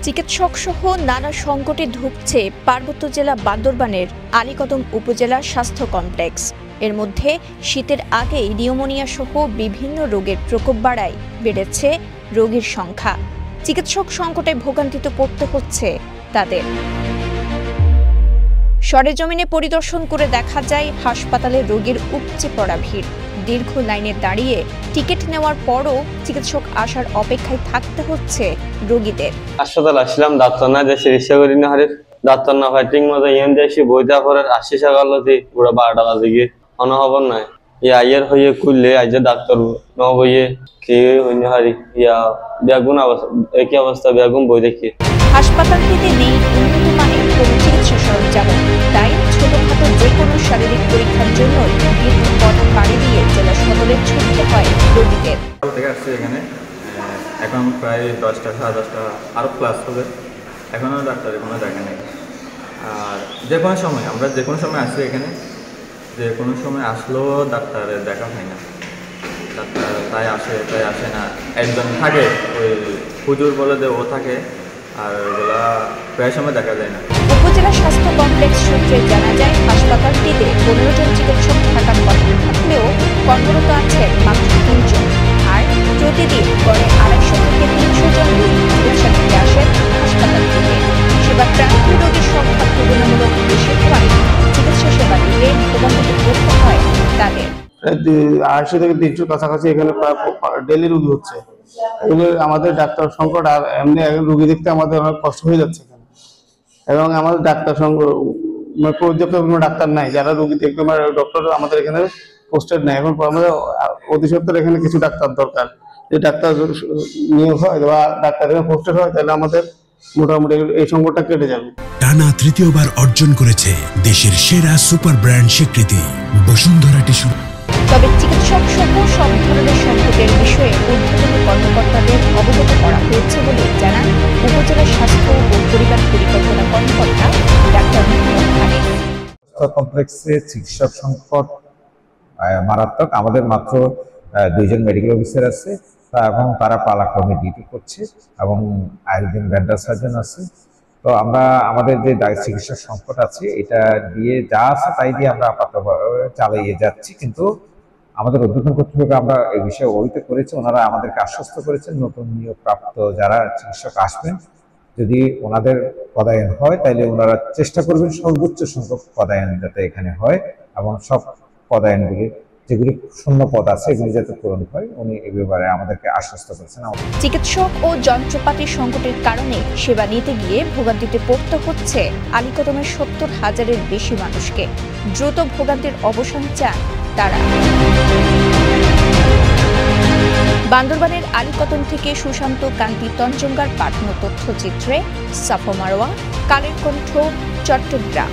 চিকিৎসক সহ নানা সংকটে ধুঁকছে পার্বত্য জেলা বান্দরবানের আলীকদম উপজেলা স্বাস্থ্য কমপ্লেক্স। এর মধ্যে শীতের আগেই নিউমোনিয়া সহ বিভিন্ন রোগের প্রকোপ বাড়ায় বেড়েছে রোগীর সংখ্যা। চিকিৎসক সংকটে ভোগান্তিতে পড়তে হচ্ছে তাদের। সরেজমিনে পরিদর্শন করে দেখা যায় হাসপাতালে রোগীর উপচে পড়া ভিড়। দীর্ঘ লাইনে দাঁড়িয়ে টিকিট নেওয়ার পরও চিকিৎসক আসার অপেক্ষায় থাকতে হচ্ছে রোগীদের। হাসপাতাল আসলাম ডাক্তার না যে চিকিৎসা করি না হারে ডাক্তার না হয় ঠিক মতো ইয়েন যাইছি বইটা পরে 80 টাকা লতি পুরো 12 বাজে গিয়ে কোনো খবর নাই। ইয়া আইয়ের হয়ে খুললে আইজে ডাক্তার ন বইয়ে কি হইনি হারি ইয়া বেগুন অবস্থা একই অবস্থা বেগুন বই দেখি। হাসপাতালটিতে নেই উন্নত মানের কোনো চিকিৎসা সরঞ্জাম, তাই ছোটখাটো যে কোনো শারীরিক পরীক্ষার জন্য দীর্ঘ পথ পাড়ি দিয়ে জেলা সদরে ছুটতে হয় রোগীদের। এখানে এখন প্রায় 10টা 10:30 আরও ক্লাস হবে, এখনও ডাক্তারের কোনো জায়গা নেই। আর যে কোনো সময় আমরা যে কোনো সময় আসি এখানে, যে কোনো সময় আসলেও ডাক্তারের দেখা হয় না। ডাক্তার তাই আসে না, একজন থাকে ওই হুজুর বলে যে ও থাকে, আর ওগুলা প্রায় সময় দেখা যায় না। উপজেলা স্বাস্থ্য কমপ্লেক্স সূত্রে জানা যায় হাসপাতালটিতে 15 জন চিকিৎসক থাকার কথা থাকলেও কর্মরত আছেন মাত্র 3 জন। আর প্রতিদিন গড়ে 250 থেকে 300 জন রোগী চিকিৎসা নিতে আসেন হাসপাতালটিতে। সেবাপ্রার্থী রোগীর সংখ্যা তুলনামূলক বেশি হওয়ায় চিকিৎসা সেবা দিতে ভোগান্তিতে পড়তে হয় তাদের। 250 থেকে 300 কাছাকাছি এখানে ডেলি রোগী হচ্ছে। এগুলো আমাদের ডাক্তার সংকট, আর এমনি রোগী দেখতে আমাদের অনেক কষ্ট হয়ে যাচ্ছে এখানে। এবং আমাদের ডাক্তার সংকট পর্যাপ্ত কোনো ডাক্তার নাই যারা রোগী দেখতে, ডক্টর আমাদের এখানে পোস্টেড নাই। এখন আমাদের অতি সত্ত্বর এখানে কিছু ডাক্তার দরকার। যে ডাক্তার নিয়োগ হয় বা ডাক্তার এখানে পোস্টেড হয় তাহলে আমাদের মোটামুটি এই সংকটটা কেটে যাবে। টানা তৃতীয়বার অর্জন করেছে দেশের সেরা সুপার ব্র্যান্ড স্বীকৃতি বসুন্ধরা টিস্যু। তবে চিকিৎসক সহ সব ধরনের সংকটের বিষয়ে ঊর্ধ্বতন কর্মকর্তাদের অবগত করা হয়েছে বলে জানান উপজেলা স্বাস্থ্য ও পরিবার পরিকল্পনা কর্মকর্তা ডাক্তার মোহাম্মদ হানিফ। কমপ্লেক্সে চিকিৎসক সংকট মারাত্মক। আমাদের মাত্র 2 জন মেডিকেল অফিসার আছে এবং তারা পালাক্রমে ডিউটি করছে এবং আরেকজন ভেন্ডার সার্জন আছে। তো আমরা আমাদের যে চিকিৎসা সংকট আছে এটা দিয়ে যা আছে তাই দিয়ে আমরা আপাতত চালিয়ে যাচ্ছি। কিন্তু আমাদের ঊর্ধ্বতন কর্তৃপক্ষ আমরা এই বিষয়ে অবহিত করেছি, ওনারা আমাদেরকে আশ্বস্ত করেছেন নতুন নিয়োগপ্রাপ্ত যারা চিকিৎসক আসবেন যদি ওনাদের পদায়ন হয় তাহলে ওনারা চেষ্টা করবেন সর্বোচ্চ সংখ্যক পদায়ন যাতে এখানে হয় এবং সব পদায়নগুলি যেগুলি শূন্য পদ আছে এগুলি যাতে পূরণ হয়, উনি এই ব্যাপারে আমাদেরকে আশ্বস্ত করেছেন। চিকিৎসক ও যন্ত্রপাতির সংকটের কারণে সেবা নিতে গিয়ে ভোগান্তিতে পড়তে হচ্ছে আলীকদমের 70,000-এর বেশি মানুষকে। দ্রুত ভোগান্তির অবসান চান তারা। বান্দরবানের আলীকদম থেকে সুশান্ত কান্তি তঞ্চঙ্গার পাঠানো তথ্যচিত্রে সাফা মারওয়া, কালের কণ্ঠ, চট্টগ্রাম।